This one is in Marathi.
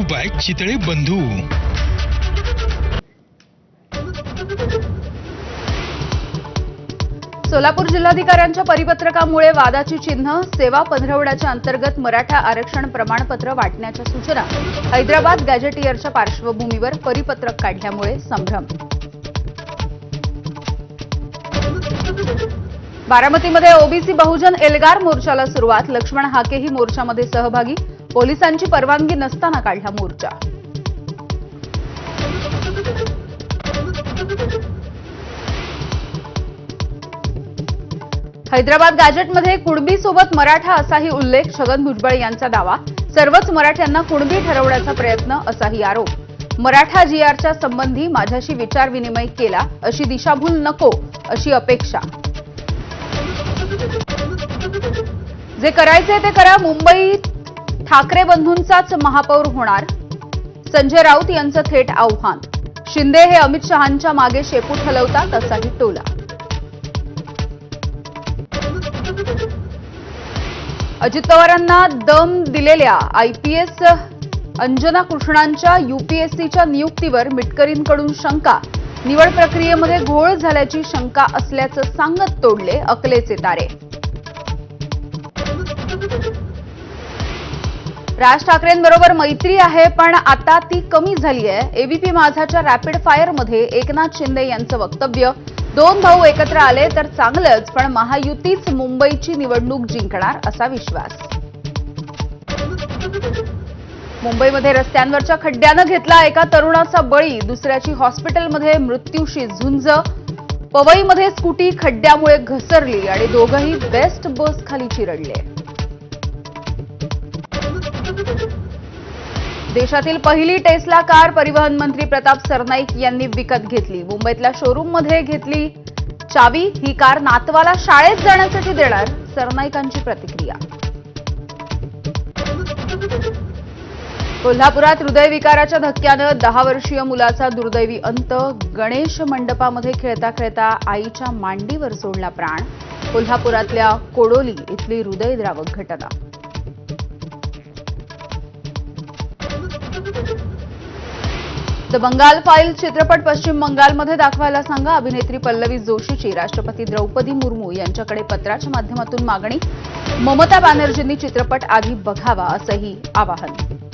बाय चितळे बंधू। सोलापूर जिल्हाधिकाऱ्यांच्या परिपत्रकामुळे वादाची चिन्ह, सेवा पंधरवड्याच्या अंतर्गत मराठा आरक्षण प्रमाणपत्र वाटण्याच्या सूचना। हैदराबाद गॅझेटियरच्या पार्श्वभूमीवर परिपत्रक काढल्यामुळे संभ्रम। बारामतीमध्ये ओबीसी बहुजन एल्गार मोर्चाला सुरुवात। लक्ष्मण हाकेही मोर्चामध्ये सहभागी। पोलिसांची परवानगी नसताना काढला मोर्चा। हैदराबाद गॅझेटमध्ये कुणबीसोबत मराठा असाही उल्लेख। छगन भुजबळ यांचा दावा। सर्वच मराठ्यांना कुणबी ठरवण्याचा प्रयत्न असाही आरोप। मराठा जीआरच्या संबंधी माझ्याशी विचारविनिमय केला, अशी दिशाभूल नको अशी अपेक्षा। जे करायचे ते करा, मुंबईत ठाकरे बंधूंचाच महापौर होणार। संजय राऊत यांचं थेट आव्हान। शिंदे हे अमित शहांच्या मागे शेपूट हलवतात असाही टोला। अजित पवारांना दम दिलेल्या आयपीएस अंजना कृष्णांच्या यूपीएससीच्या नियुक्तीवर मिटकरींकडून शंका। निवड प्रक्रियेमध्ये घोळ झाल्याची शंका असल्याचं सांगत तोडले अकलेचे तारे। राज ठाकरेंबरोबर मैत्री आहे, पण आता ती कमी झाली आहे। एबीपी माझाच्या रॅपिड फायरमध्ये एकनाथ शिंदे यांचं वक्तव्य। दोन भाऊ एकत्र आले तर चांगलंच, पण महायुतीच मुंबईची निवडणूक जिंकणार असा विश्वास। मुंबईमध्ये रस्त्यांवरच्या खड्ड्यानं घेतला एका तरुणाचा बळी। दुसऱ्याची हॉस्पिटलमध्ये मृत्यूशी झुंज। पवईमध्ये स्कूटी खड्ड्यामुळे घसरली आणि दोघंही बेस्ट बस खाली चिरडले। देशातील पहिली टेस्ला कार परिवहन मंत्री प्रताप सरनाईक यांनी विकत घेतली। मुंबईतल्या शोरूममध्ये घेतली चावी। ही कार नातवाला शाळेत जाण्यासाठी देणार, सरनाईकांची प्रतिक्रिया। कोल्हापुरात हृदयविकाराच्या धक्क्यानं 10 वर्षीय मुलाचा दुर्दैवी अंत। गणेश मंडपामध्ये खेळता खेळता आईच्या मांडीवर सोडला प्राण। कोल्हापुरातल्या कोडोली इथली हृदयद्रावक घटना। द बंगाल फाईल चित्रपट पश्चिम बंगालमध्ये दाखवायला सांगा। अभिनेत्री पल्लवी जोशीची राष्ट्रपती द्रौपदी मुर्मू यांच्याकडे पत्राच्या माध्यमातून मागणी। ममता बॅनर्जींनी चित्रपट आधी बघावा असंही आवाहन।